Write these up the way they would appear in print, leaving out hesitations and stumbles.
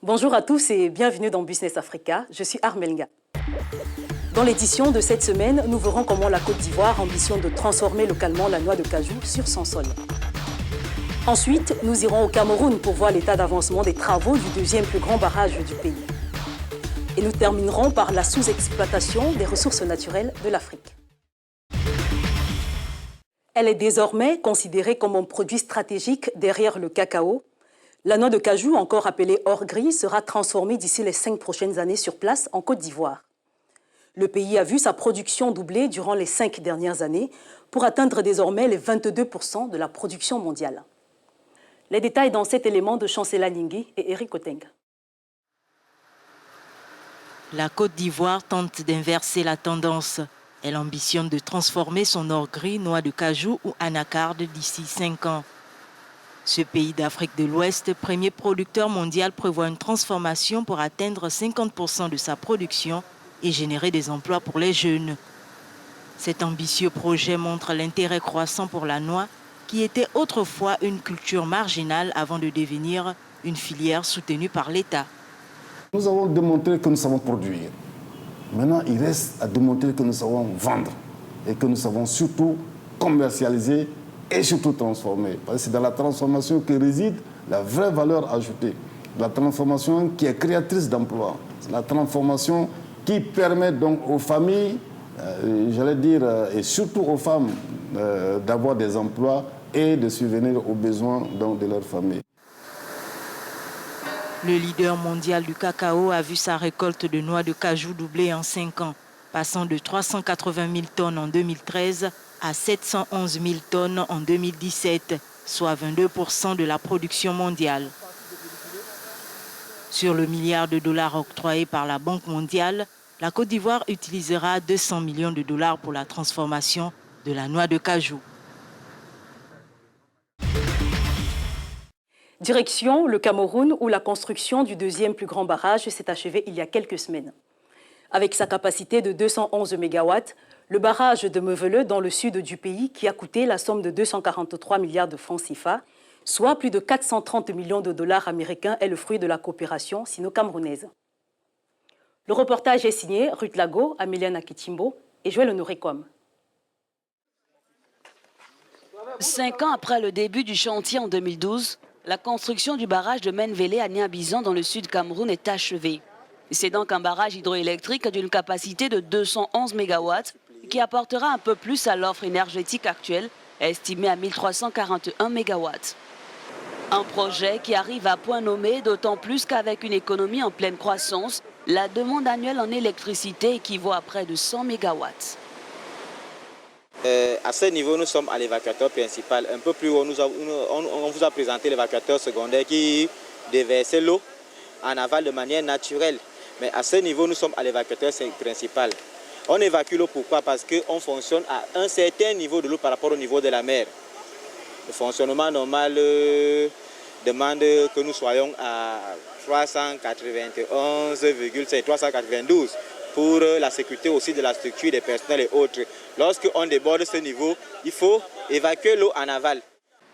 Bonjour à tous et bienvenue dans Business Africa. Je suis Armelga. Dans l'édition de cette semaine, nous verrons comment la Côte d'Ivoire ambitionne de transformer localement la noix de cajou sur son sol. Ensuite, nous irons au Cameroun pour voir l'état d'avancement des travaux du deuxième plus grand barrage du pays. Et nous terminerons par la sous-exploitation des ressources naturelles de l'Afrique. Elle est désormais considérée comme un produit stratégique derrière le cacao. La noix de cajou, encore appelée or gris, sera transformée d'ici les 5 prochaines années sur place en Côte d'Ivoire. Le pays a vu sa production doubler durant les 5 dernières années pour atteindre désormais les 22% de la production mondiale. Les détails dans cet élément de Chancela Lingui et Eric Otenga. La Côte d'Ivoire tente d'inverser la tendance. Elle ambitionne de transformer son or gris, noix de cajou ou anacarde d'ici 5 ans. Ce pays d'Afrique de l'Ouest, premier producteur mondial, prévoit une transformation pour atteindre 50% de sa production et générer des emplois pour les jeunes. Cet ambitieux projet montre l'intérêt croissant pour la noix, qui était autrefois une culture marginale avant de devenir une filière soutenue par l'État. Nous avons démontré que nous savons produire. Maintenant, il reste à démontrer que nous savons vendre et que nous savons surtout commercialiser et surtout transformer. Parce que c'est dans la transformation que réside la vraie valeur ajoutée. La transformation qui est créatrice d'emplois. C'est la transformation qui permet donc aux familles, j'allais dire, et surtout aux femmes, d'avoir des emplois et de subvenir aux besoins donc, de leur famille. Le leader mondial du cacao a vu sa récolte de noix de cajou doubler en 5 ans, passant de 380 000 tonnes en 2013 à 711 000 tonnes en 2017, soit 22% de la production mondiale. Sur le milliard de dollars octroyé par la Banque mondiale, la Côte d'Ivoire utilisera 200 millions de dollars pour la transformation de la noix de cajou. Direction le Cameroun, où la construction du deuxième plus grand barrage s'est achevée il y a quelques semaines. Avec sa capacité de 211 MW, le barrage de Meveleu dans le sud du pays, qui a coûté la somme de 243 milliards de francs CFA, soit plus de 430 millions de dollars américains, est le fruit de la coopération sino-camerounaise. Le reportage est signé Ruth Lago, Améliane Akitimbo et Joël Honoré-Com. 5 ans après le début du chantier en 2012, la construction du barrage de Menvele à Niabizan dans le sud Cameroun est achevée. C'est donc un barrage hydroélectrique d'une capacité de 211 MW qui apportera un peu plus à l'offre énergétique actuelle, estimée à 1341 MW. Un projet qui arrive à point nommé, d'autant plus qu'avec une économie en pleine croissance, la demande annuelle en électricité équivaut à près de 100 MW. À ce niveau, nous sommes à l'évacuateur principal. Un peu plus haut, on vous a présenté l'évacuateur secondaire qui déversait l'eau en aval de manière naturelle. Mais à ce niveau, nous sommes à l'évacuateur principal. On évacue l'eau pourquoi? Parce qu'on fonctionne à un certain niveau de l'eau par rapport au niveau de la mer. Le fonctionnement normal demande que nous soyons à 391,5, 392 pour la sécurité aussi de la structure, des personnels et autres. Lorsqu'on déborde ce niveau, il faut évacuer l'eau en aval.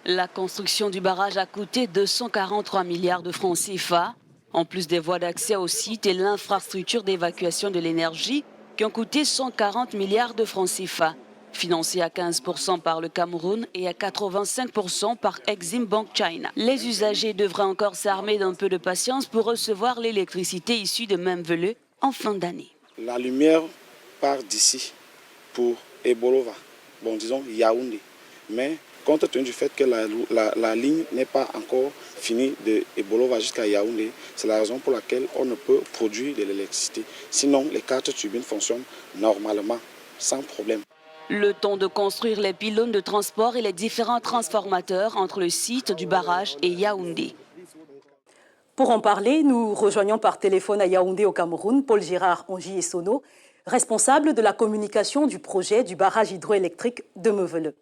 La construction du barrage a coûté 243 milliards de francs CFA, en plus des voies d'accès au site et l'infrastructure d'évacuation de l'énergie qui ont coûté 140 milliards de francs CFA, financés à 15% par le Cameroun et à 85% par Exim Bank China. Les usagers devraient encore s'armer d'un peu de patience pour recevoir l'électricité issue de Menvele en fin d'année. La lumière part d'ici pour Ebolova, bon disons Yaoundé, mais compte tenu du fait que la ligne n'est pas encore finie de Ebolova jusqu'à Yaoundé, c'est la raison pour laquelle on ne peut produire de l'électricité. Sinon, les 4 turbines fonctionnent normalement, sans problème. Le temps de construire les pylônes de transport et les différents transformateurs entre le site du barrage et Yaoundé. Pour en parler, nous rejoignons par téléphone à Yaoundé au Cameroun Paul Gérard Onji-Essono, responsable de la communication du projet du barrage hydroélectrique de Meveleu.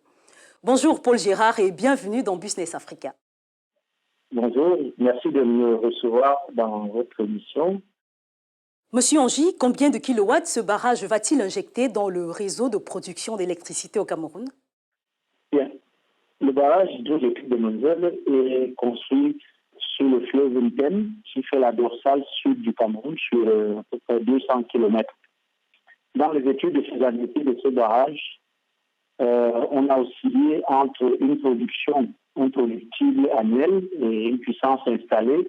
Bonjour Paul Gérard et bienvenue dans Business Africa. Bonjour, merci de me recevoir dans votre émission. Monsieur Onji, combien de kilowatts ce barrage va-t-il injecter dans le réseau de production d'électricité au Cameroun? Bien. Le barrage hydroélectrique de Menvele est construit sur le fleuve Ntem, qui fait la dorsale sud du Cameroun, sur à peu près 200 km. Dans les études de faisabilité de ce barrage, on a oscillé entre une production improductible annuelle et une puissance installée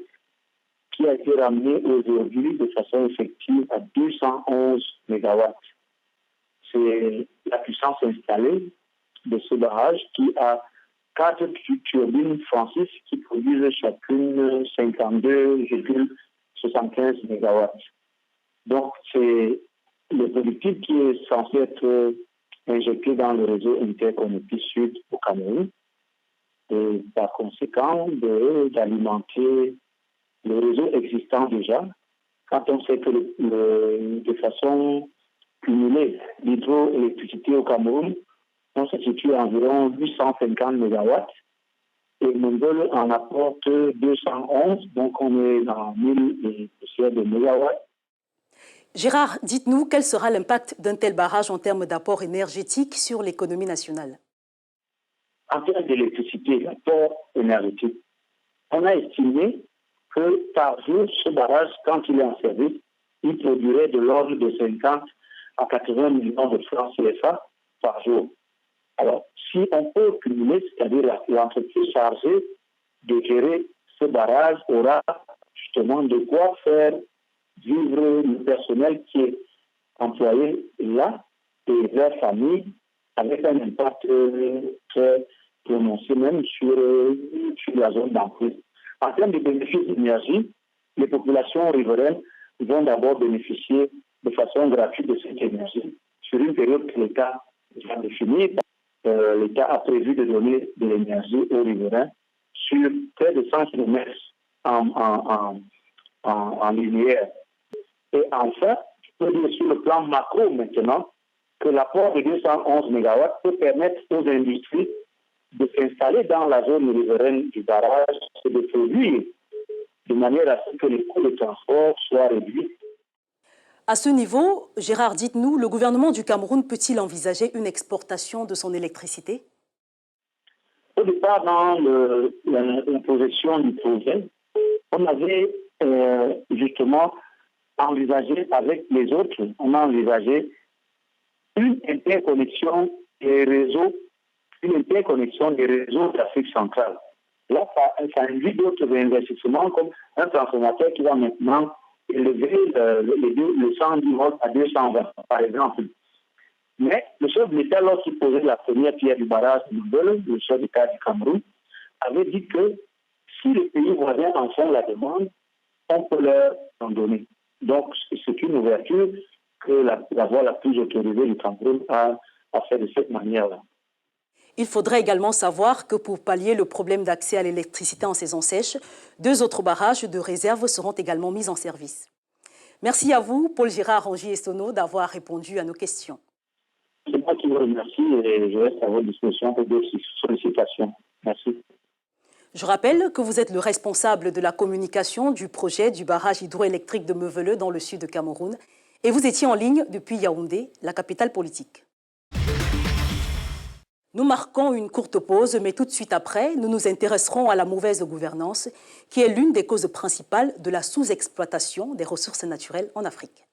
qui a été ramenée aujourd'hui de façon effective à 211 MW. C'est la puissance installée de ce barrage qui a 4 turbines Francis qui produisent chacune 52,75 MW. Donc, c'est le productif qui est censé être injecté dans le réseau interconnecté sud au Cameroun et par conséquent d'alimenter le réseau existant déjà. Quand on sait que de façon cumulée, l'hydroélectricité au Cameroun, on se situe à environ 850 MW et Menvele en apporte 211, donc on est dans 1000 et poussières de mégawatts. Gérard, dites-nous quel sera l'impact d'un tel barrage en termes d'apport énergétique sur l'économie nationale? En termes d'électricité, l'apport énergétique, on a estimé que par jour, ce barrage, quand il est en service, il produirait de l'ordre de 50 à 80 millions de francs CFA par jour. Alors, si on peut cumuler, c'est-à-dire l'entreprise chargée de gérer ce barrage aura justement de quoi faire vivre le personnel qui est employé là et leur famille avec un impact très prononcé même sur la zone d'emprise. En termes de bénéfices d'énergie, les populations riveraines vont d'abord bénéficier de façon gratuite de cette énergie sur une période que l'État va définir. L'État a prévu de donner de l'énergie aux riverains sur près de 100 km en linéaire. Et enfin, je peux dire sur le plan macro maintenant que l'apport de 211 MW peut permettre aux industries de s'installer dans la zone riveraine du barrage et de produire de manière à ce que les coûts de transport soient réduits. À ce niveau, Gérard, dites-nous, le gouvernement du Cameroun peut-il envisager une exportation de son électricité? Au départ, dans la projection du projet, on avait justement envisagé avec les autres, on a envisagé une interconnexion des réseaux d'Afrique centrale. Là, ça induit d'autres investissements comme un transformateur qui va maintenant élever le 110 volts à 220, par exemple. Mais le chef de l'État, lorsqu'il posait la première pierre du barrage de Menvele, le chef d'État du Cameroun, avait dit que si les pays voisins en font la demande, on peut leur en donner. Donc, c'est une ouverture que la voie la plus autorisée du Cameroun a fait de cette manière-là. Il faudrait également savoir que pour pallier le problème d'accès à l'électricité en saison sèche, 2 autres barrages de réserve seront également mis en service. Merci à vous, Paul Girard Angier-Essono, d'avoir répondu à nos questions. C'est moi qui vous remercie et je reste à votre disposition pour d'autres sollicitations. Merci. Je rappelle que vous êtes le responsable de la communication du projet du barrage hydroélectrique de Menvele dans le sud de Cameroun et vous étiez en ligne depuis Yaoundé, la capitale politique. Nous marquons une courte pause, mais tout de suite après, nous nous intéresserons à la mauvaise gouvernance, qui est l'une des causes principales de la sous-exploitation des ressources naturelles en Afrique.